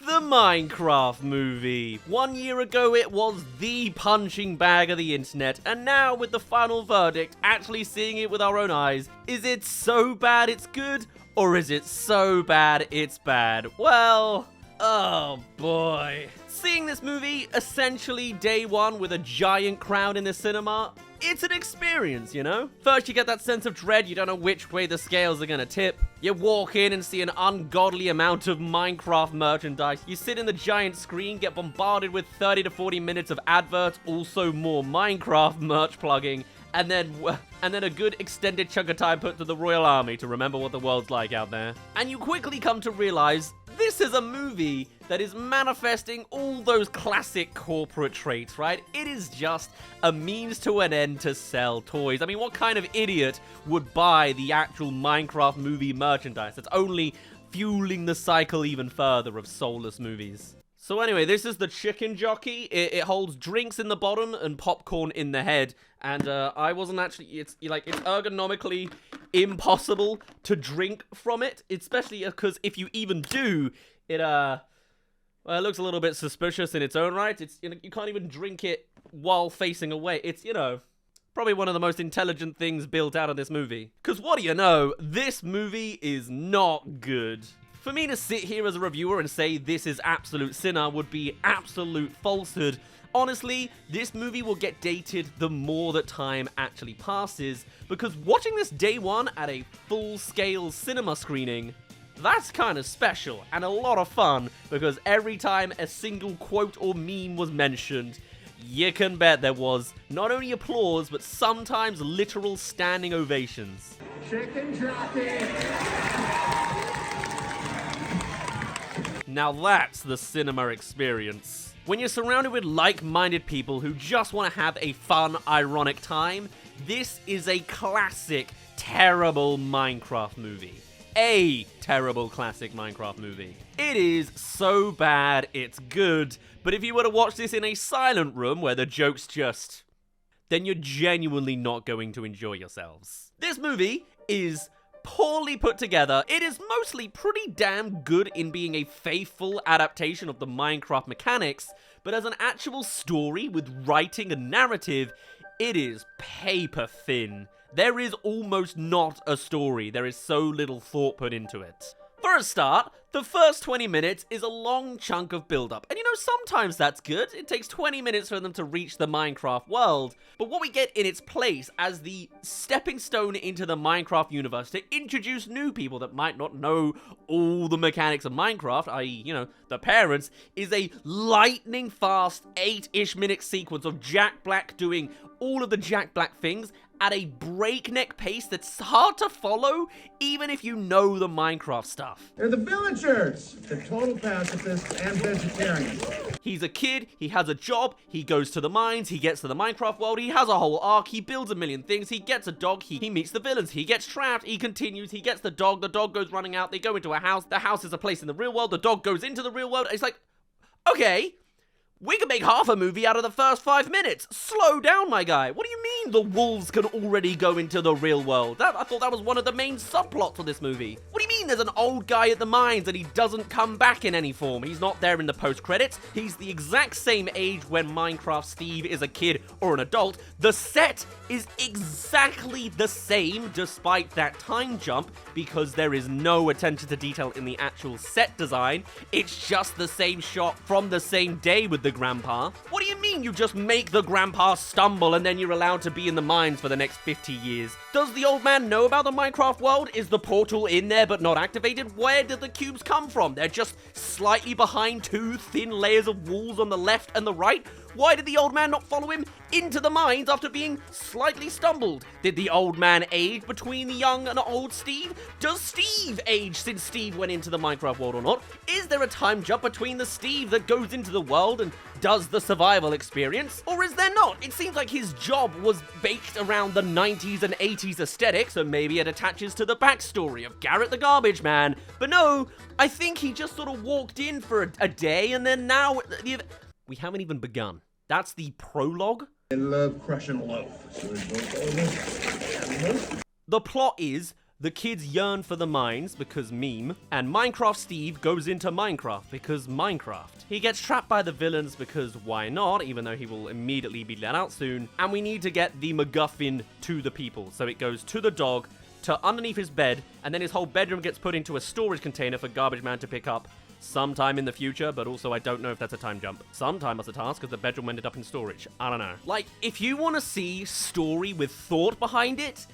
The Minecraft movie. 1 year ago it was the punching bag of the internet, and now with the final verdict, actually seeing it with our own eyes, is it so bad it's good, or is it so bad it's bad? Well, oh boy. Seeing this movie essentially day one with a giant crowd in the cinema, it's an experience, you know? First you get that sense of dread, you don't know which way the scales are gonna tip. You walk in and see an ungodly amount of Minecraft merchandise. You sit in the giant screen, get bombarded with 30 to 40 minutes of adverts, also more Minecraft merch plugging, and then a good extended chunk of time put to the Royal Army to remember what the world's like out there. And you quickly come to realize this is a movie that is manifesting all those classic corporate traits, right? It is just a means to an end to sell toys. I mean, what kind of idiot would buy the actual Minecraft movie merchandise? That's only fueling the cycle even further of soulless movies. So anyway, this is the chicken jockey. It holds drinks in the bottom and popcorn in the head. And I wasn't actually, it's ergonomically impossible to drink from it, especially because if you even do, well, it looks a little bit suspicious in its own right. It's, you can't even drink it while facing away. It's, probably one of the most intelligent things built out of this movie. Because what do you know, this movie is not good. For me to sit here as a reviewer and say this is absolute sinner would be absolute falsehood. Honestly, this movie will get dated the more that time actually passes, because watching this day one at a full-scale cinema screening, that's kind of special and a lot of fun, because every time a single quote or meme was mentioned, you can bet there was not only applause, but sometimes literal standing ovations. Chicken jockey! Now that's the cinema experience. When you're surrounded with like-minded people who just want to have a fun, ironic time, this is a classic, terrible Minecraft movie. A terrible classic Minecraft movie. It is so bad, it's good, but if you were to watch this in a silent room where the jokes then you're genuinely not going to enjoy yourselves. This movie is poorly put together. It is mostly pretty damn good in being a faithful adaptation of the Minecraft mechanics, but as an actual story with writing and narrative, it is paper thin. There is almost not a story. There is so little thought put into it. For a start, the first 20 minutes is a long chunk of build-up. And sometimes that's good. It takes 20 minutes for them to reach the Minecraft world. But what we get in its place as the stepping stone into the Minecraft universe to introduce new people that might not know all the mechanics of Minecraft, i.e., the parents, is a lightning fast 8-ish minute sequence of Jack Black doing all of the Jack Black things at a breakneck pace that's hard to follow, even if you know the Minecraft stuff. They're the villagers! They're total pacifists and vegetarians. He's a kid, he has a job, he goes to the mines, he gets to the Minecraft world, he has a whole arc, he builds a million things, he gets a dog, he meets the villains, he gets trapped, he continues, he gets the dog goes running out, they go into a house, the house is a place in the real world, the dog goes into the real world. It's like, okay, we can make half a movie out of the first 5 minutes. Slow down, my guy. What do you mean the wolves can already go into the real world? I thought that was one of the main subplots of this movie. What do you mean there's an old guy at the mines and he doesn't come back in any form? He's not there in the post-credits. He's the exact same age when Minecraft Steve is a kid or an adult. The set is exactly the same despite that time jump, because there is no attention to detail in the actual set design. It's just the same shot from the same day with the grandpa. What do you mean you just make the grandpa stumble and then you're allowed to be in the mines for the next 50 years? Does the old man know about the Minecraft world? Is the portal in there but not activated? Where did the cubes come from? They're just slightly behind two thin layers of walls on the left and the right. Why did the old man not follow him into the mines after being slightly stumbled? Did the old man age between the young and old Steve? Does Steve age since Steve went into the Minecraft world or not? Is there a time jump between the Steve that goes into the world and does the survival experience? Or is there not? It seems like his job was baked around the 90s and 80s aesthetic, so maybe it attaches to the backstory of Garrett the Garbage Man. But no, I think he just sort of walked in for a day and then now... We haven't even begun. That's the prologue. I love crushing loaf. The plot is The kids yearn for the mines because meme, and Minecraft Steve goes into Minecraft because Minecraft. He gets trapped by the villains because why not, even though he will immediately be let out soon, and we need to get the MacGuffin to the people. So it goes to the dog, to underneath his bed, and then his whole bedroom gets put into a storage container for Garbage Man to pick up sometime in the future, but also I don't know if that's a time jump. Sometime that's a task because the bedroom ended up in storage. I don't know. Like, if you want to see story with thought behind it,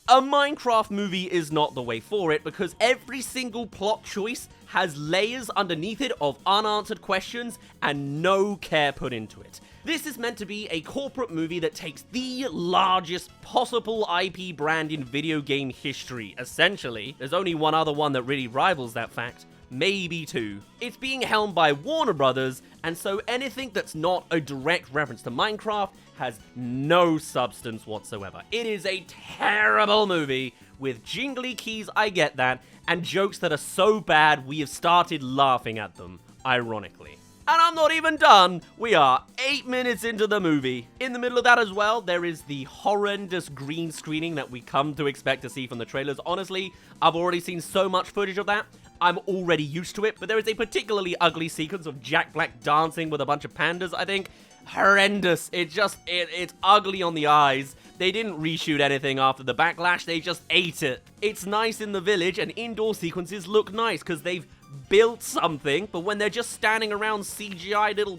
a Minecraft movie is not the way for it, because every single plot choice has layers underneath it of unanswered questions and no care put into it. This is meant to be a corporate movie that takes the largest possible IP brand in video game history, essentially. There's only one other one that really rivals that fact. Maybe two. It's being helmed by Warner Brothers, and so anything that's not a direct reference to Minecraft has no substance whatsoever. It is a terrible movie with jingly keys, I get that, and jokes that are so bad we have started laughing at them, ironically. And I'm not even done. We are 8 minutes into the movie. In the middle of that as well, there is the horrendous green screening that we come to expect to see from the trailers. Honestly, I've already seen so much footage of that. I'm already used to it, but there is a particularly ugly sequence of Jack Black dancing with a bunch of pandas, I think. Horrendous. It's ugly on the eyes. They didn't reshoot anything after the backlash, they just ate it. It's nice in the village, and indoor sequences look nice because they've built something, but when they're just standing around CGI little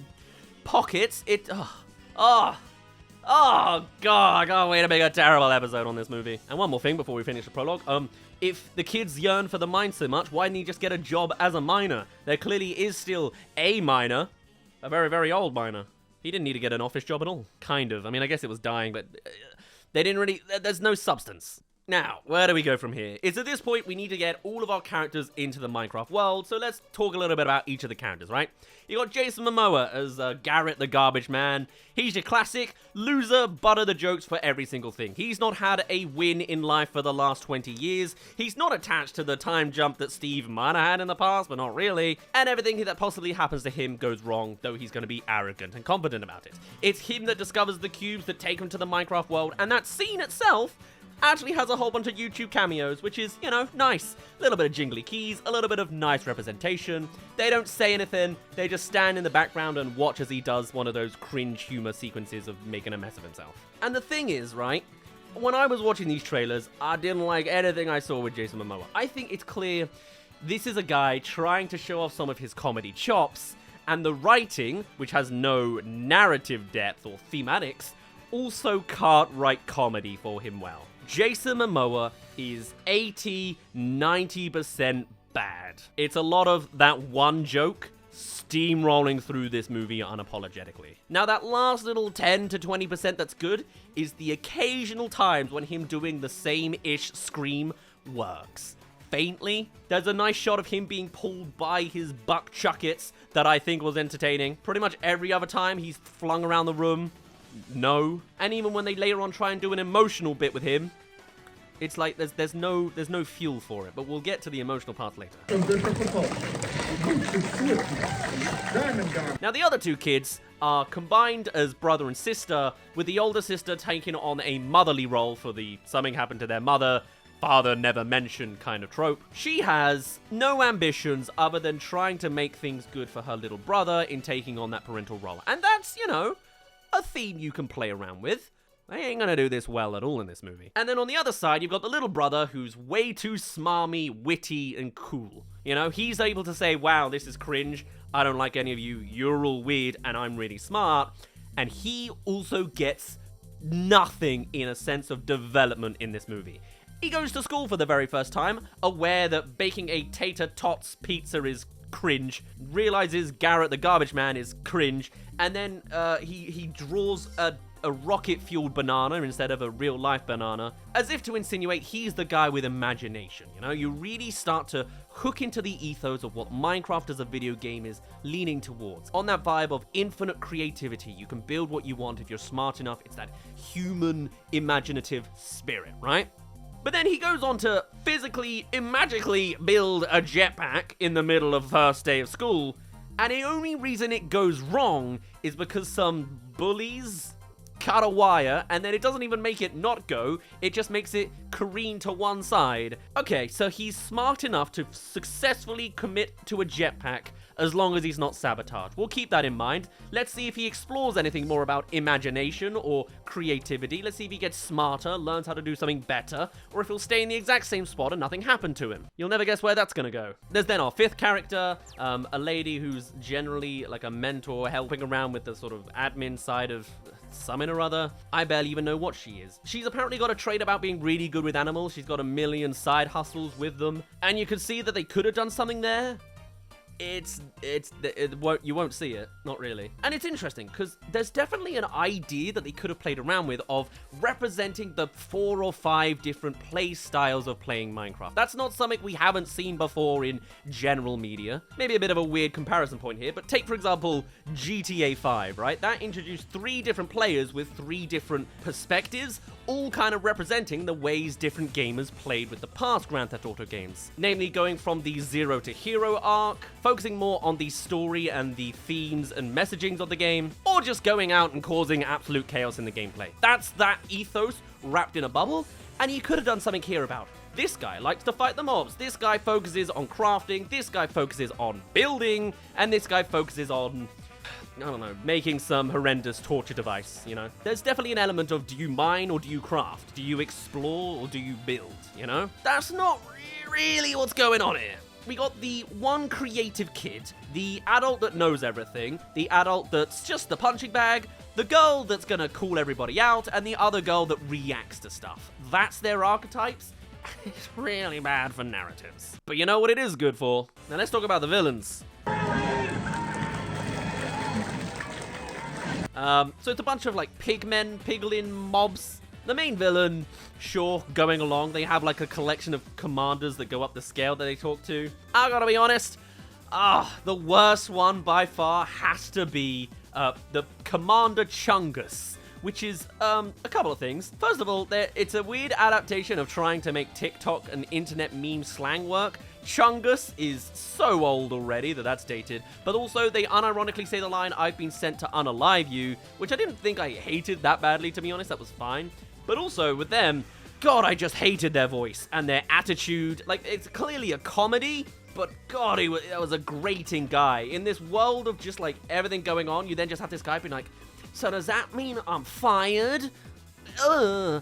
pockets, God, I can't wait to make a terrible episode on this movie. And one more thing before we finish the prologue, if the kids yearn for the mine so much, why didn't he just get a job as a miner? There clearly is still a miner, a very, very old miner. He didn't need to get an office job at all. Kind of. I mean, I guess it was dying, but they didn't really, there's no substance. Now, where do we go from here? It's at this point we need to get all of our characters into the Minecraft world, so let's talk a little bit about each of the characters, right? You got Jason Momoa as Garrett the Garbage Man. He's your classic loser, butter the jokes for every single thing. He's not had a win in life for the last 20 years. He's not attached to the time jump that Steve might have had in the past, but not really. And everything that possibly happens to him goes wrong, though he's going to be arrogant and confident about it. It's him that discovers the cubes that take him to the Minecraft world, and that scene itself actually has a whole bunch of YouTube cameos, which is, you know, nice. A little bit of jingly keys, a little bit of nice representation. They don't say anything, they just stand in the background and watch as he does one of those cringe humor sequences of making a mess of himself. And the thing is, right, when I was watching these trailers, I didn't like anything I saw with Jason Momoa. I think it's clear this is a guy trying to show off some of his comedy chops, and the writing, which has no narrative depth or thematics, also can't write comedy for him well. Jason Momoa is 80-90% bad. It's a lot of that one joke steamrolling through this movie unapologetically. Now that last little 10-20% that's good is the occasional times when him doing the same-ish scream works. Faintly, there's a nice shot of him being pulled by his buck chuckets that I think was entertaining. Pretty much every other time he's flung around the room, no. And even when they later on try and do an emotional bit with him, it's like there's no fuel for it, but we'll get to the emotional part later. Now the other two kids are combined as brother and sister, with the older sister taking on a motherly role for the something happened to their mother, father never mentioned kind of trope. She has no ambitions other than trying to make things good for her little brother in taking on that parental role. And that's, you know, a theme you can play around with. They ain't gonna do this well at all in this movie. And then on the other side, you've got the little brother who's way too smarmy, witty, and cool. You know, he's able to say, wow, this is cringe, I don't like any of you, you're all weird, and I'm really smart. And he also gets nothing in a sense of development in this movie. He goes to school for the very first time, aware that baking a tater tots pizza is cringe, realizes Garrett the Garbage Man is cringe, and then he draws a rocket-fueled banana instead of a real-life banana, as if to insinuate he's the guy with imagination, you know? You really start to hook into the ethos of what Minecraft as a video game is leaning towards. On that vibe of infinite creativity, you can build what you want if you're smart enough. It's that human, imaginative spirit, right? But then he goes on to physically, magically build a jetpack in the middle of first day of school, and the only reason it goes wrong is because some bullies cut a wire, and then it doesn't even make it not go, it just makes it careen to one side. Okay, so he's smart enough to successfully commit to a jetpack as long as he's not sabotaged. We'll keep that in mind. Let's see if he explores anything more about imagination or creativity. Let's see if he gets smarter, learns how to do something better, or if he'll stay in the exact same spot and nothing happened to him. You'll never guess where that's gonna go. There's then our fifth character, a lady who's generally like a mentor, helping around with the sort of admin side of something or other. I barely even know what she is. She's apparently got a trait about being really good with animals. She's got a million side hustles with them. And you can see that they could have done something there. You won't see it, not really. And it's interesting because there's definitely an idea that they could have played around with of representing the 4 or 5 different play styles of playing Minecraft. That's not something we haven't seen before in general media. Maybe a bit of a weird comparison point here, but take for example GTA 5, right? That introduced 3 different players with 3 different perspectives, all kind of representing the ways different gamers played with the past Grand Theft Auto games. Namely, going from the zero to hero arc, focusing more on the story and the themes and messagings of the game, or just going out and causing absolute chaos in the gameplay. That's that ethos wrapped in a bubble, and you could have done something here about. This guy likes to fight the mobs, this guy focuses on crafting, this guy focuses on building, and this guy focuses on, I don't know, making some horrendous torture device, you know? There's definitely an element of, do you mine or do you craft? Do you explore or do you build, you know? That's not really what's going on here. We got the one creative kid, the adult that knows everything, the adult that's just the punching bag, the girl that's gonna call everybody out, and the other girl that reacts to stuff. That's their archetypes. It's really bad for narratives. But you know what it is good for? Now let's talk about the villains. So it's a bunch of like pigmen, piglin mobs. The main villain, sure, going along. They have like a collection of commanders that go up the scale that they talk to. I gotta be honest, the worst one by far has to be the Commander Chungus, which is a couple of things. First of all, it's a weird adaptation of trying to make TikTok and internet meme slang work. Chungus is so old already that that's dated, but also they unironically say the line, "I've been sent to unalive you," which I didn't think I hated that badly, to be honest. That was fine. But also with them, God, I just hated their voice and their attitude. Like, it's clearly a comedy, but God, that was a grating guy. In this world of just like everything going on, you then just have this guy being like, "So does that mean I'm fired?" I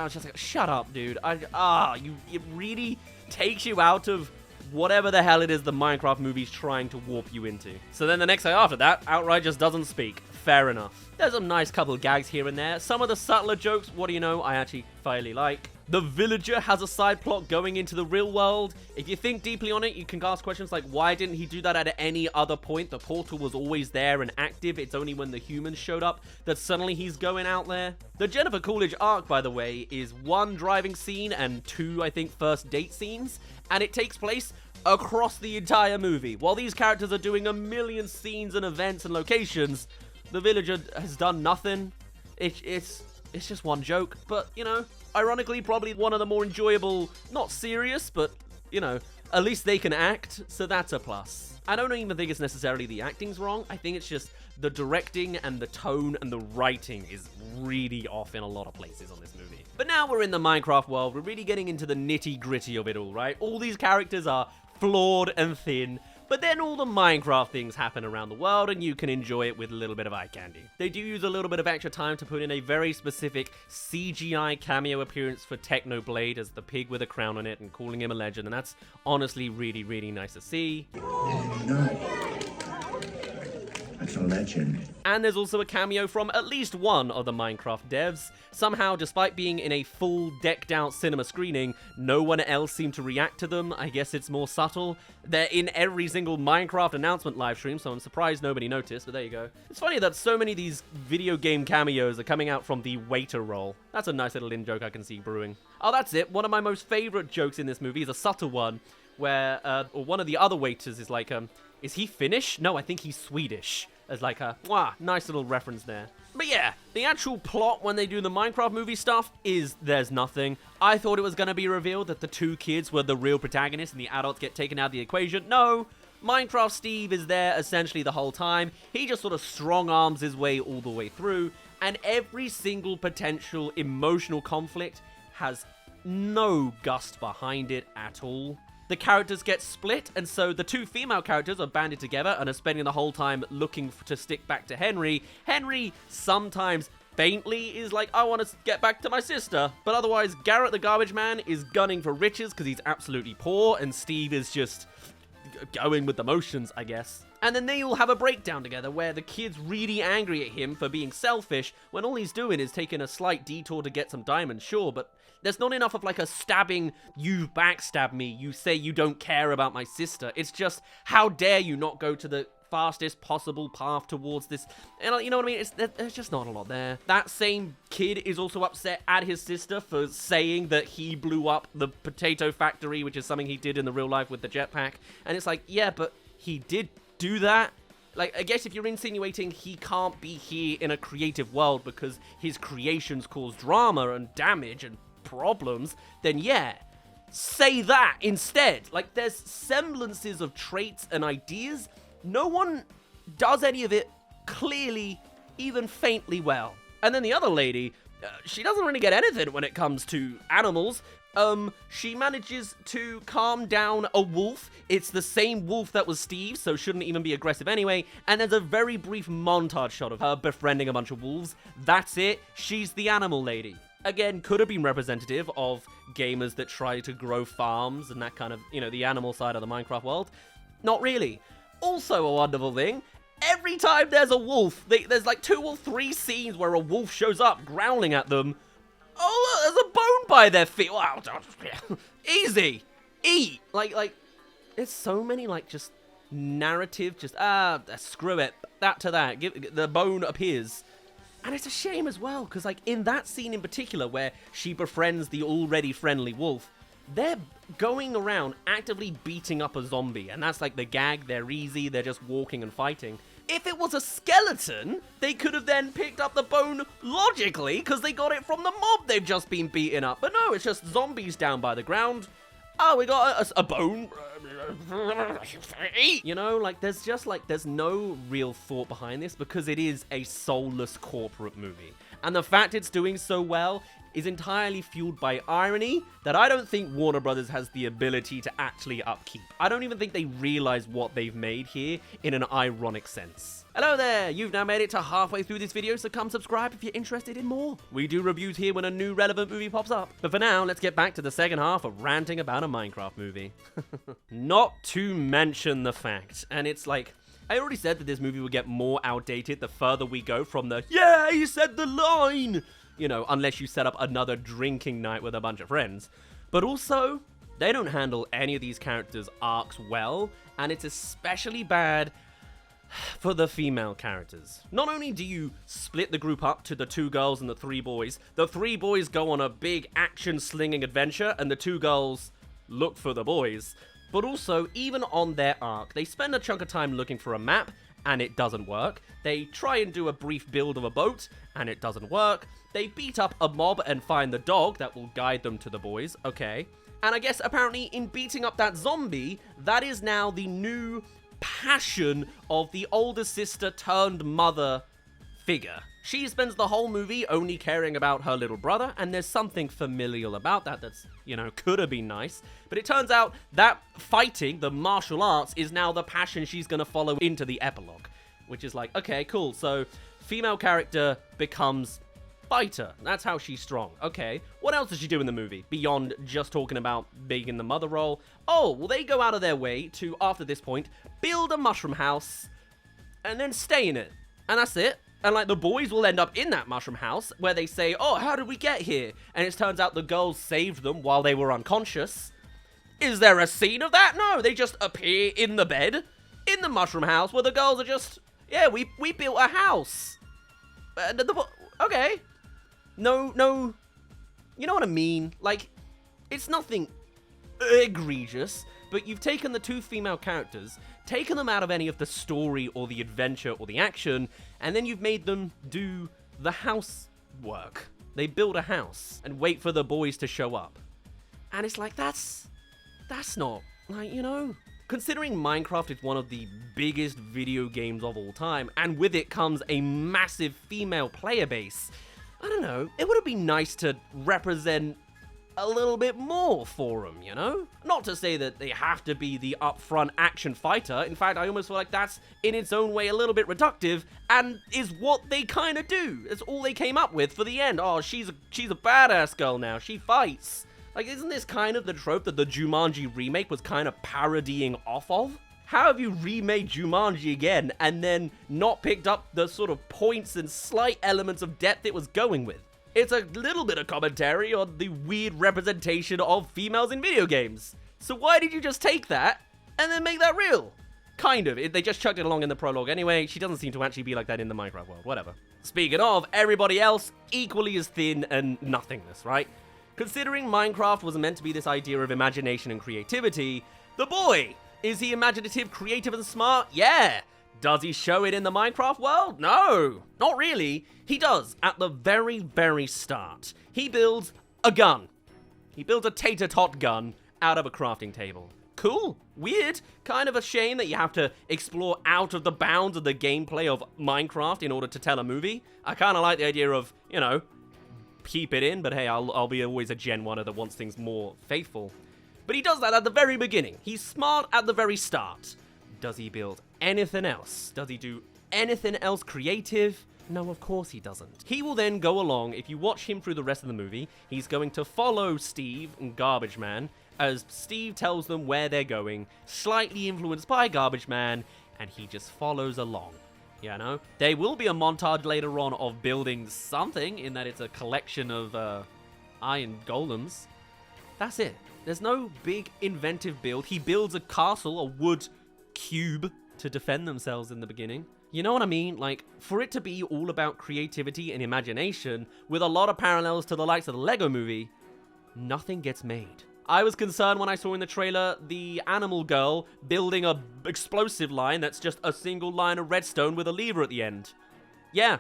was just like, shut up, dude. It really takes you out of whatever the hell it is the Minecraft movie's trying to warp you into. So then the next day after that, outright just doesn't speak. Fair enough. There's a nice couple of gags here and there. Some of the subtler jokes, what do you know, I actually fairly like. The villager has a side plot going into the real world. If you think deeply on it, you can ask questions like, why didn't he do that at any other point? The portal was always there and active. It's only when the humans showed up that suddenly he's going out there. The Jennifer Coolidge arc, by the way, is 1 driving scene and 2, I think, first date scenes. And it takes place across the entire movie. While these characters are doing a million scenes and events and locations, the villager has done nothing. It's just one joke, but, you know, ironically, probably one of the more enjoyable, not serious, but, you know, at least they can act, so that's a plus. I don't even think it's necessarily the acting's wrong. I think it's just the directing and the tone and the writing is really off in a lot of places on this movie. But now we're in the Minecraft world, we're really getting into the nitty-gritty of it all, right? All these characters are flawed and thin, but then all the Minecraft things happen around the world and you can enjoy it with a little bit of eye candy. They do use a little bit of extra time to put in a very specific CGI cameo appearance for Technoblade as the pig with a crown on it and calling him a legend, and that's honestly really, really nice to see. That's a legend. And there's also a cameo from at least one of the Minecraft devs. Somehow, despite being in a full decked-out cinema screening, no one else seemed to react to them. I guess it's more subtle. They're in every single Minecraft announcement livestream, so I'm surprised nobody noticed, but there you go. It's funny that so many of these video game cameos are coming out from the waiter role. That's a nice little in-joke I can see brewing. Oh, that's it. One of my most favorite jokes in this movie is a subtle one, where one of the other waiters is like, is he Finnish? No, I think he's Swedish. As like a, nice little reference there. But yeah, the actual plot when they do the Minecraft movie stuff is there's nothing. I thought it was going to be revealed that the 2 kids were the real protagonists and the adults get taken out of the equation. No, Minecraft Steve is there essentially the whole time. He just sort of strong arms his way all the way through. And every single potential emotional conflict has no gust behind it at all. The characters get split, and so the two female characters are banded together and are spending the whole time looking to stick back to Henry. Henry sometimes faintly is like, I want to get back to my sister. But otherwise, Garrett the garbage man is gunning for riches because he's absolutely poor, and Steve is just going with the motions, I guess. And then they all have a breakdown together where the kid's really angry at him for being selfish when all he's doing is taking a slight detour to get some diamonds, sure, but there's not enough of like a stabbing, you backstab me, you say you don't care about my sister. It's just, how dare you not go to the fastest possible path towards this, and you know what I mean? There's just not a lot there. That same kid is also upset at his sister for saying that he blew up the potato factory, which is something he did in the real life with the jetpack, and it's like, yeah, but he did do that. Like, I guess if you're insinuating he can't be here in a creative world because his creations cause drama and damage and problems, then yeah, say that instead. Like, there's semblances of traits and ideas. No one does any of it clearly, even faintly well. And then the other lady, she doesn't really get anything when it comes to animals. She manages to calm down a wolf. It's the same wolf that was Steve, so shouldn't even be aggressive anyway. And there's a very brief montage shot of her befriending a bunch of wolves. That's it. She's the animal lady. Again, could have been representative of gamers that try to grow farms and that kind of, you know, the animal side of the Minecraft world. Not really. Also a wonderful thing, every time there's a wolf, there's like 2 or 3 scenes where a wolf shows up growling at them. Oh, look, there's a bone by their feet. Wow, easy. Eat. Like, there's so many, like, just narrative, just, screw it. That to that. The bone appears. And it's a shame as well, because, like, in that scene in particular where she befriends the already friendly wolf, they're going around actively beating up a zombie, and that's like the gag. They're easy, they're just walking and fighting. If it was a skeleton, they could have then picked up the bone logically, because they got it from the mob they've just been beating up. But no, it's just zombies down by the ground. Oh, we got a bone. You know, like, there's no real thought behind this, because it is a soulless corporate movie. And the fact it's doing so well is entirely fueled by irony that I don't think Warner Brothers has the ability to actually upkeep. I don't even think they realize what they've made here in an ironic sense. Hello there, you've now made it to halfway through this video, so come subscribe if you're interested in more. We do reviews here when a new relevant movie pops up. But for now, let's get back to the second half of ranting about a Minecraft movie. Not to mention the fact, and it's like, I already said that this movie will get more outdated the further we go from the, yeah, he said the line, you know, unless you set up another drinking night with a bunch of friends. But also, they don't handle any of these characters' arcs well, and it's especially bad for the female characters. Not only do you split the group up to the 2 girls and the 3 boys, the 3 boys go on a big action-slinging adventure, and the 2 girls look for the boys. But also, even on their arc, they spend a chunk of time looking for a map, and it doesn't work. They try and do a brief build of a boat, and it doesn't work. They beat up a mob and find the dog that will guide them to the boys, okay. And I guess apparently in beating up that zombie, that is now the new passion of the older sister turned mother figure. She spends the whole movie only caring about her little brother, and there's something familial about that that's, you know, could have been nice. But it turns out that fighting, the martial arts, is now the passion she's gonna follow into the epilogue. Which is like, okay, cool, so female character becomes fighter. That's how she's strong. Okay, what else does she do in the movie beyond just talking about being in the mother role? Oh, well, they go out of their way to, after this point, build a mushroom house and then stay in it. And that's it. And, like, the boys will end up in that mushroom house where they say, oh, how did we get here? And it turns out the girls saved them while they were unconscious. Is there a scene of that? No, they just appear in the bed, in the mushroom house, where the girls are just, yeah, we built a house. Okay. No, you know what I mean? Like, it's nothing egregious, but you've taken the 2 female characters, taken them out of any of the story or the adventure or the action, and then you've made them do the housework. They build a house and wait for the boys to show up. And it's like, that's not, like, you know, Considering Minecraft is one of the biggest video games of all time, and with it comes a massive female player base, I don't know, it would have been nice to represent a little bit more for them, you know? Not to say that they have to be the upfront action fighter. In fact, I almost feel like that's in its own way a little bit reductive and is what they kind of do. It's all they came up with for the end. Oh, she's a badass girl now. She fights. Like, isn't this kind of the trope that the Jumanji remake was kind of parodying off of? How have you remade Jumanji again and then not picked up the sort of points and slight elements of depth it was going with? It's a little bit of commentary on the weird representation of females in video games. So why did you just take that and then make that real? Kind of. They just chucked it along in the prologue anyway. She doesn't seem to actually be like that in the Minecraft world. Whatever. Speaking of, everybody else equally as thin and nothingness, right? Considering Minecraft was meant to be this idea of imagination and creativity, the boy, is he imaginative, creative, and smart? Yeah. Does he show it in the Minecraft world? No, not really. He does at the very, very start. He builds a gun. He builds a tater-tot gun out of a crafting table. Cool. Weird. Kind of a shame that you have to explore out of the bounds of the gameplay of Minecraft in order to tell a movie. I kind of like the idea of, you know, keep it in, but hey, I'll be always a Gen 1er that wants things more faithful. But he does that at the very beginning. He's smart at the very start. Does he build anything else? Does he do anything else creative? No, of course he doesn't. He will then go along, if you watch him through the rest of the movie, he's going to follow Steve and Garbage Man as Steve tells them where they're going, slightly influenced by Garbage Man, and he just follows along. You know? There will be a montage later on of building something, in that it's a collection of iron golems. That's it. There's no big inventive build. He builds a castle, a wood cube, to defend themselves in the beginning. You know what I mean? Like, for it to be all about creativity and imagination, with a lot of parallels to the likes of the Lego movie, nothing gets made. I was concerned when I saw in the trailer the animal girl building a explosive line that's just a single line of redstone with a lever at the end. Yeah,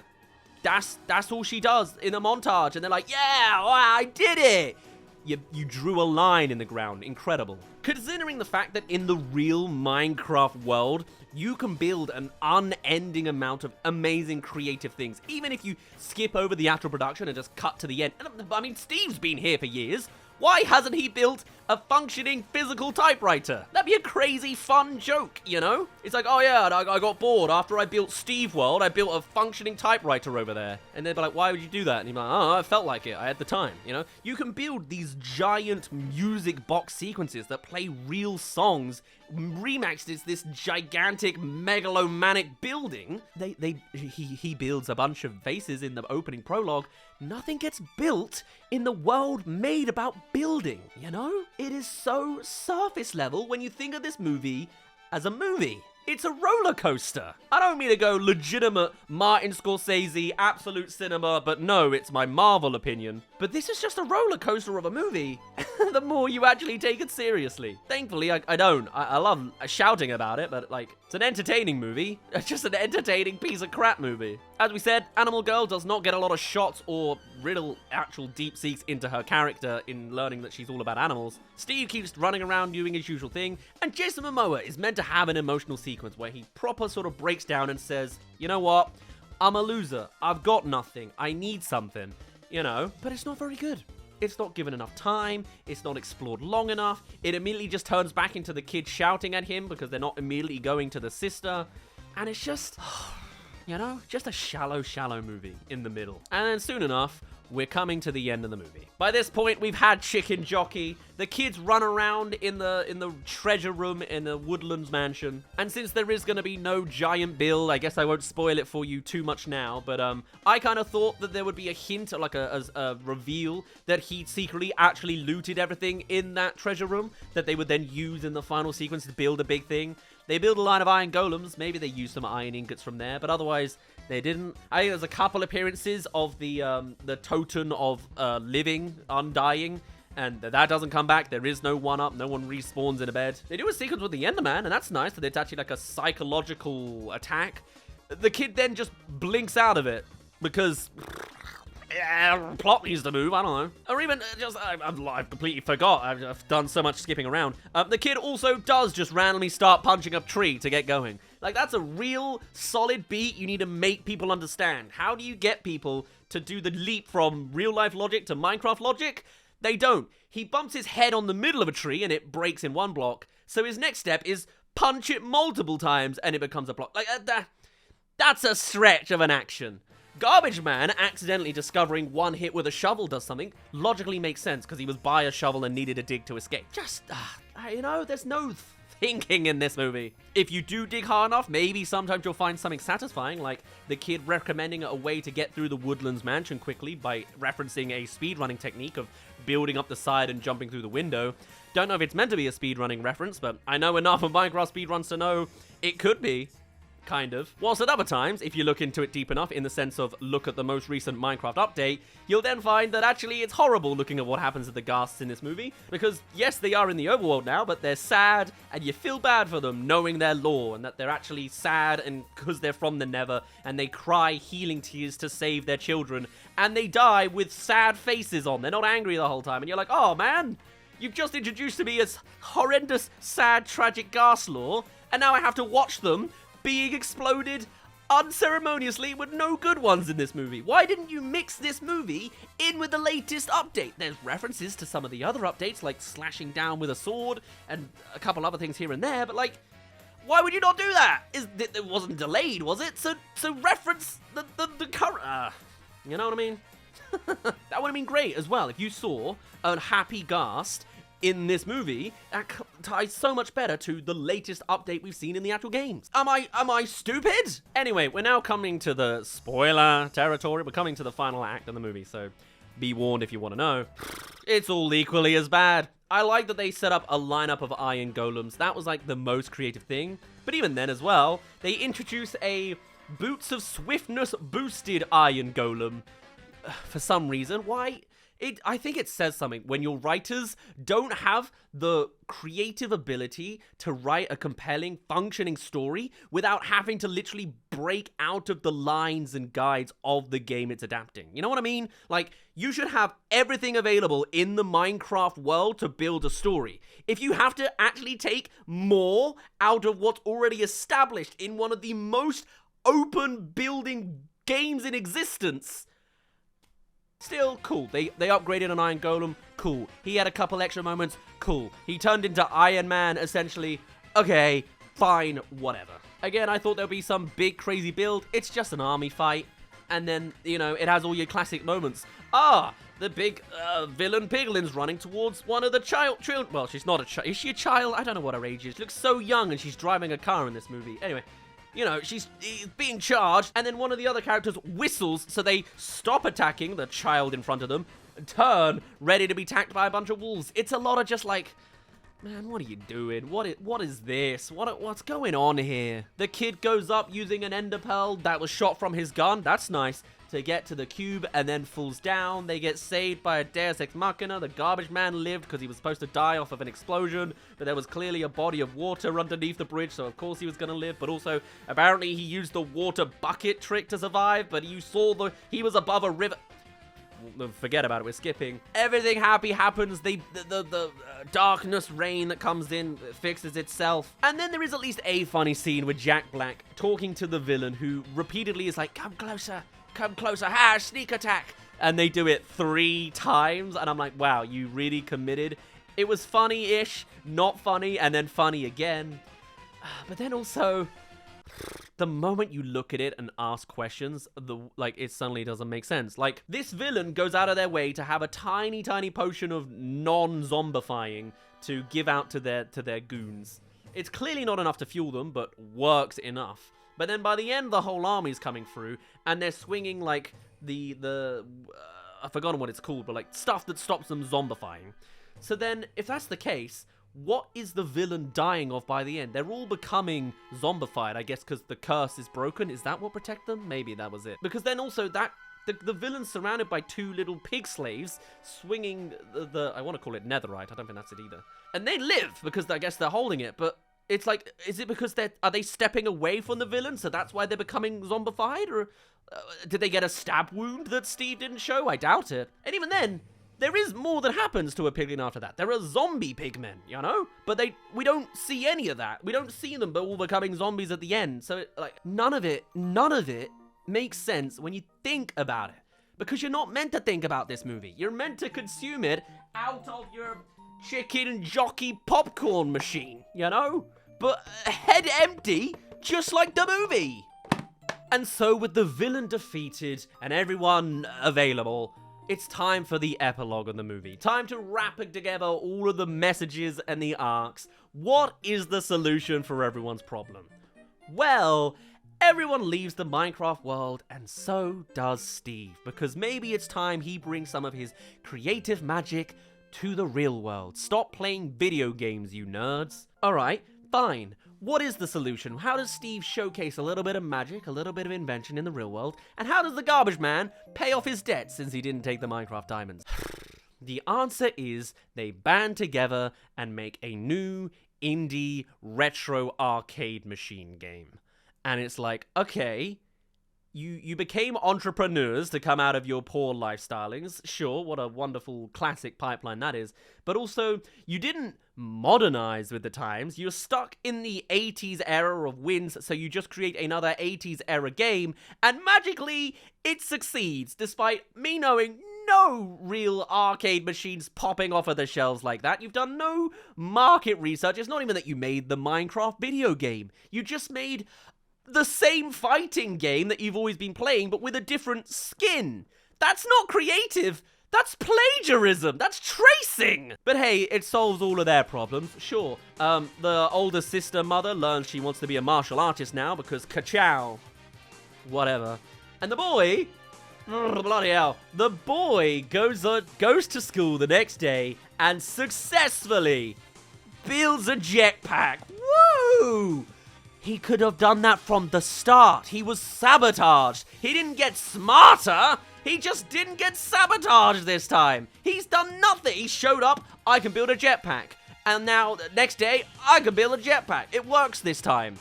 that's all she does in a montage, and they're like, yeah, wow, I did it! You drew a line in the ground. Incredible. Considering the fact that in the real Minecraft world, you can build an unending amount of amazing creative things, even if you skip over the actual production and just cut to the end. I mean, Steve's been here for years. Why hasn't he built a functioning physical typewriter? That'd be a crazy fun joke, you know? It's like, oh yeah, I got bored after I built Steve World, I built a functioning typewriter over there. And they'd be like, why would you do that? And he'd be like, oh, I felt like it, I had the time, you know? You can build these giant music box sequences that play real songs, remixed as this gigantic megalomanic building. He builds a bunch of faces in the opening prologue. Nothing gets built in the world made about building, you know? It is so surface level when you think of this movie as a movie. It's a roller coaster. I don't mean to go legitimate Martin Scorsese, absolute cinema, but no, it's my Marvel opinion. But this is just a roller coaster of a movie, the more you actually take it seriously. Thankfully, I don't. I love shouting about it, but like, it's an entertaining movie. It's just an entertaining piece of crap movie. As we said, Animal Girl does not get a lot of shots or real actual deep seeks into her character in learning that she's all about animals. Steve keeps running around doing his usual thing, and Jason Momoa is meant to have an emotional sequence where he proper sort of breaks down and says, you know what, I'm a loser, I've got nothing, I need something, you know, but it's not very good. It's not given enough time, it's not explored long enough, it immediately just turns back into the kids shouting at him because they're not immediately going to the sister, and it's just, you know, just a shallow movie in the middle. And then soon enough, we're coming to the end of the movie. By this point, we've had Chicken Jockey. The kids run around in the treasure room in the Woodlands mansion. And since there is going to be no giant build, I guess I won't spoil it for you too much now. But I kind of thought that there would be a hint, like a reveal, that he secretly actually looted everything in that treasure room that they would then use in the final sequence to build a big thing. They build a line of iron golems. Maybe they use some iron ingots from there, but otherwise they didn't. I think there's a couple appearances of the totem of living, undying, and that doesn't come back. There is no one-up. No one respawns in a bed. They do a sequence with the Enderman, and that's nice, that it's actually like a psychological attack. The kid then just blinks out of it because plot needs to move, I don't know. Or even just, I completely forgot, I've done so much skipping around. The kid also does just randomly start punching a tree to get going. Like, that's a real solid beat you need to make people understand. How do you get people to do the leap from real-life logic to Minecraft logic? They don't. He bumps his head on the middle of a tree and it breaks in one block. So his next step is punch it multiple times and it becomes a block. Like, that's a stretch of an action. Garbage Man accidentally discovering one hit with a shovel does something logically makes sense because he was by a shovel and needed a dig to escape. Just, you know, there's no thinking in this movie. If you do dig hard enough, maybe sometimes you'll find something satisfying, like the kid recommending a way to get through the Woodlands mansion quickly by referencing a speedrunning technique of building up the side and jumping through the window. Don't know if it's meant to be a speedrunning reference, but I know enough of Minecraft speedruns to know it could be. Kind of. Whilst at other times, if you look into it deep enough in the sense of look at the most recent Minecraft update, you'll then find that actually it's horrible looking at what happens to the ghasts in this movie, because yes, they are in the overworld now, but they're sad, and you feel bad for them knowing their lore, and that they're actually sad and because they're from the Nether, and they cry healing tears to save their children, and they die with sad faces on. They're not angry the whole time, and you're like, oh man, you've just introduced to me as horrendous, sad, tragic ghast lore, and now I have to watch them being exploded unceremoniously with no good ones in this movie. Why didn't you mix this movie in with the latest update? There's references to some of the other updates, like slashing down with a sword and a couple other things here and there, but like, why would you not do that? It wasn't delayed, was it? So reference the current, you know what I mean? That would have been great as well if you saw a happy ghast in this movie. That ties so much better to the latest update we've seen in the actual games. Am I stupid? Anyway, we're now coming to the spoiler territory. We're coming to the final act of the movie, so be warned if you want to know. It's all equally as bad. I like that they set up a lineup of iron golems. That was like the most creative thing. But even then as well, they introduce a Boots of Swiftness boosted iron golem. For some reason, why? I think it says something when your writers don't have the creative ability to write a compelling, functioning story without having to literally break out of the lines and guides of the game it's adapting. You know what I mean? Like, you should have everything available in the Minecraft world to build a story. If you have to actually take more out of what's already established in one of the most open building games in existence, still, cool. They upgraded an Iron Golem, cool. He had a couple extra moments, cool. He turned into Iron Man, essentially. Okay, fine, whatever. Again, I thought there'd be some big, crazy build. It's just an army fight. And then, you know, it has all your classic moments. The big villain Piglin's running towards one of the children. Well, she's not a child. Is she a child? I don't know what her age is. She looks so young and she's driving a car in this movie. Anyway. You know, she's being charged, and then one of the other characters whistles, so they stop attacking the child in front of them, turn, ready to be attacked by a bunch of wolves. It's a lot of just like, man, what are you doing? What is this? What's going on here? The kid goes up using an ender pearl that was shot from his gun. That's nice. To get to the cube and then falls down. They get saved by a Deus Ex Machina. The garbage man lived because he was supposed to die off of an explosion, but there was clearly a body of water underneath the bridge, so of course he was going to live. But also, apparently he used the water bucket trick to survive, but you saw he was above a river. Forget about it, we're skipping. Everything happy happens. The darkness rain that comes in fixes itself. And then there is at least a funny scene with Jack Black talking to the villain, who repeatedly is like, come closer, sneak attack. And they do it 3 times, and I'm like, wow, you really committed. It was funny-ish, not funny, and then funny again. But then also, the moment you look at it and ask questions, it suddenly doesn't make sense. Like, this villain goes out of their way to have a tiny, tiny potion of non-zombifying to give out to their goons. It's clearly not enough to fuel them, but works enough. But then by the end, the whole army's coming through, and they're swinging, like, I've forgotten what it's called, but, like, stuff that stops them zombifying. So then, if that's the case, what is the villain dying of by the end? They're all becoming zombified, I guess, because the curse is broken. Is that what protect them? Maybe that was it. Because then also, the villain's surrounded by 2 little pig slaves swinging I want to call it netherite. I don't think that's it either. And they live, because I guess they're holding it, but it's like, is it because are they stepping away from the villain, so that's why they're becoming zombified? Or Did they get a stab wound that Steve didn't show? I doubt it. And even then, there is more that happens to a piglin after that. There are zombie pigmen, you know? But we don't see any of that. We don't see them all becoming zombies at the end. So, like, none of it makes sense when you think about it. Because you're not meant to think about this movie. You're meant to consume it out of your chicken jockey popcorn machine, you know? But head empty, just like the movie. And so with the villain defeated and everyone available, it's time for the epilogue of the movie. Time to wrap together all of the messages and the arcs. What is the solution for everyone's problem? Well, everyone leaves the Minecraft world, and so does Steve, because maybe it's time he brings some of his creative magic to the real world. Stop playing video games, you nerds. Alright, fine. What is the solution? How does Steve showcase a little bit of magic, a little bit of invention in the real world? And how does the garbage man pay off his debt since he didn't take the Minecraft diamonds? The answer is they band together and make a new indie retro arcade machine game. And it's like, okay, you became entrepreneurs to come out of your poor lifestylings. Sure, what a wonderful classic pipeline that is. But also, you didn't modernize with the times. You're stuck in the 80s era of wins, so you just create another 80s era game, and magically, it succeeds, despite me knowing no real arcade machines popping off of the shelves like that. You've done no market research. It's not even that you made the Minecraft video game. You just made the same fighting game that you've always been playing, but with a different skin. That's not creative. That's plagiarism. That's tracing. But hey, it solves all of their problems. Sure. The older sister mother learns she wants to be a martial artist now because ka-chow. Whatever. And the boy, bloody hell, the boy goes to school the next day and successfully builds a jetpack. Woo! He could have done that from the start. He was sabotaged. He didn't get smarter. He just didn't get sabotaged this time. He's done nothing. He showed up, I can build a jetpack. And now, the next day, I can build a jetpack. It works this time.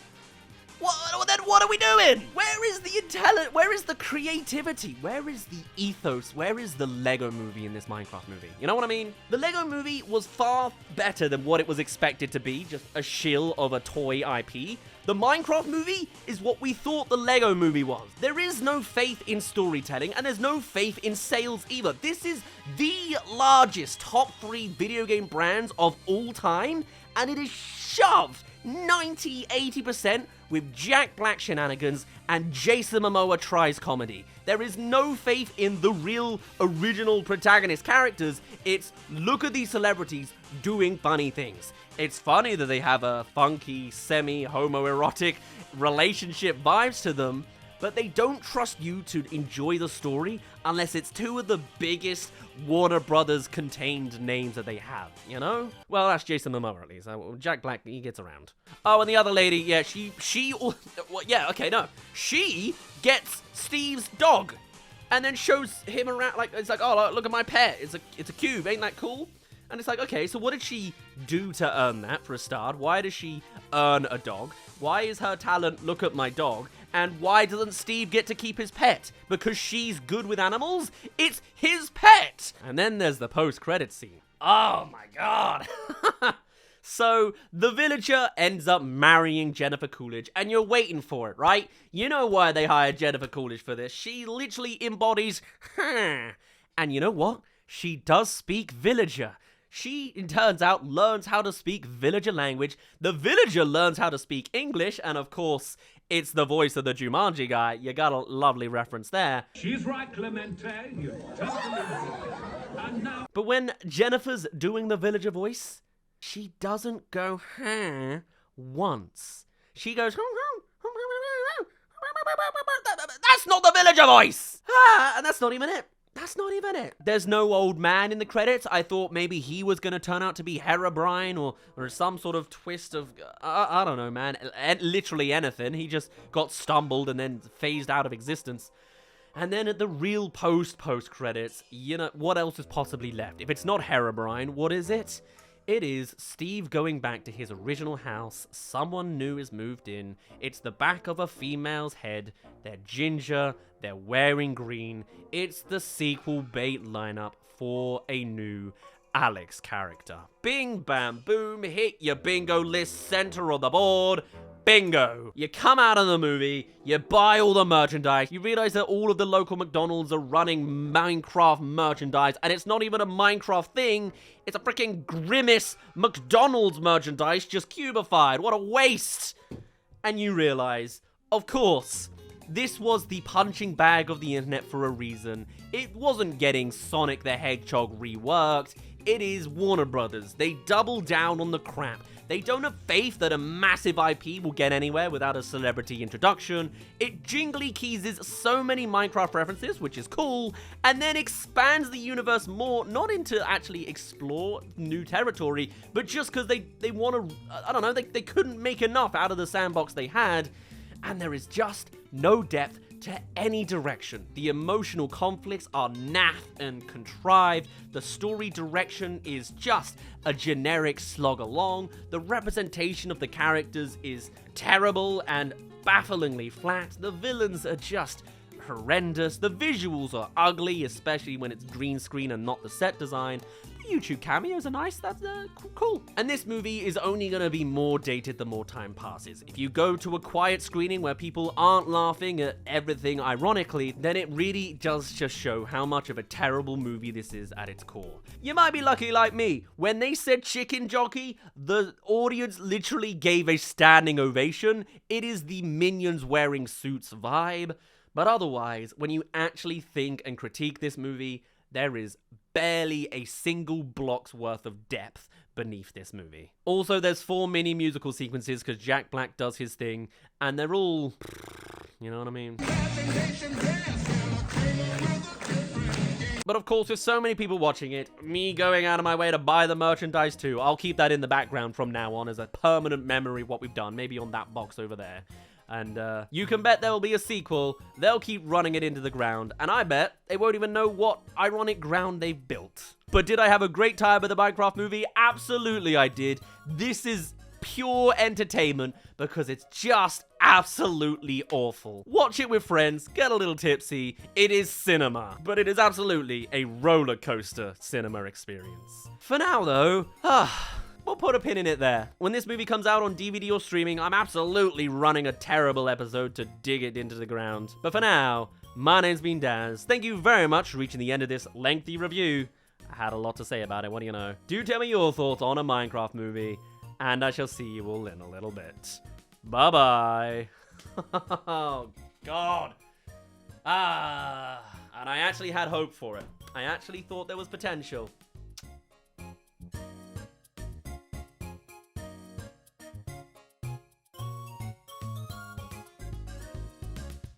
Then what are we doing? Where is the intelligence? Where is the creativity? Where is the ethos? Where is the Lego movie in this Minecraft movie? You know what I mean? The Lego movie was far better than what it was expected to be, just a shill of a toy IP. The Minecraft movie is what we thought the Lego movie was. There is no faith in storytelling, and there's no faith in sales either. This is the largest top 3 video game brands of all time, and it is shoved 90-80% with Jack Black shenanigans and Jason Momoa tries comedy. There is no faith in the real original protagonist characters. It's look at these celebrities doing funny things. It's funny that they have a funky, semi-homoerotic relationship vibes to them, but they don't trust you to enjoy the story unless it's 2 of the biggest Warner Brothers contained names that they have, you know? Well, that's Jason Momoa at least. Jack Black, he gets around. Oh, and the other lady, yeah, she gets Steve's dog and then shows him around, like, it's like, oh, look at my pet. It's a cube, ain't that cool? And it's like, okay, so what did she do to earn that for a start? Why does she earn a dog? Why is her talent, look at my dog? And why doesn't Steve get to keep his pet? Because she's good with animals? It's his pet! And then there's the post-credit scene. Oh my god. So, the villager ends up marrying Jennifer Coolidge, and you're waiting for it, right? You know why they hired Jennifer Coolidge for this. She literally embodies, and you know what? She does speak villager. She, it turns out, learns how to speak villager language. The villager learns how to speak English, and of course, it's the voice of the Jumanji guy. You got a lovely reference there. She's right, Clemente. You're totally right. And now... But when Jennifer's doing the villager voice, she doesn't go, once. She goes, that's not the villager voice! And that's not even it. That's not even it. There's no old man in the credits. I thought maybe he was going to turn out to be Herobrine or some sort of twist of, I don't know, man. Literally anything. He just got stumbled and then phased out of existence. And then at the real post credits, you know, what else is possibly left? If it's not Herobrine, what is it? It is Steve going back to his original house. Someone new has moved in. It's the back of a female's head. They're ginger. They're wearing green. It's the sequel bait lineup for a new Alex character. Bing, bam, boom, hit your bingo list, center of the board. Bingo! You come out of the movie, you buy all the merchandise, you realize that all of the local McDonald's are running Minecraft merchandise, and it's not even a Minecraft thing, it's a freaking Grimace McDonald's merchandise just cubified. What a waste! And you realize, of course, this was the punching bag of the internet for a reason. It wasn't getting Sonic the Hedgehog reworked, it is Warner Brothers. They double down on the crap. They don't have faith that a massive IP will get anywhere without a celebrity introduction. It jingly keys so many Minecraft references, which is cool, and then expands the universe more, not into actually explore new territory, but just because they want to, I don't know, they couldn't make enough out of the sandbox they had, and there is just no depth to any direction. The emotional conflicts are naff and contrived. The story direction is just a generic slog along. The representation of the characters is terrible and bafflingly flat. The villains are just horrendous. The visuals are ugly, especially when it's green screen and not the set design. The YouTube cameos are nice, that's cool. And this movie is only gonna be more dated the more time passes. If you go to a quiet screening where people aren't laughing at everything ironically, then it really does just show how much of a terrible movie this is at its core. You might be lucky like me. When they said chicken jockey, the audience literally gave a standing ovation. It is the Minions wearing suits vibe. But otherwise, when you actually think and critique this movie, there is barely a single block's worth of depth beneath this movie. Also, there's 4 mini musical sequences because Jack Black does his thing, and they're all, you know what I mean? But of course, with so many people watching it, me going out of my way to buy the merchandise too, I'll keep that in the background from now on as a permanent memory of what we've done, maybe on that box over there. And you can bet there will be a sequel. They'll keep running it into the ground, and I bet they won't even know what ironic ground they've built. But did I have a great time with the Minecraft movie? Absolutely I did. This is pure entertainment because it's just absolutely awful. Watch it with friends, get a little tipsy. It is cinema, but it is absolutely a roller coaster cinema experience. For now though, we'll put a pin in it there. When this movie comes out on DVD or streaming, I'm absolutely running a terrible episode to dig it into the ground. But for now, my name's been Daz. Thank you very much for reaching the end of this lengthy review. I had a lot to say about it, what do you know? Do tell me your thoughts on a Minecraft movie, and I shall see you all in a little bit. Bye-bye. Oh, God. And I actually had hope for it. I actually thought there was potential.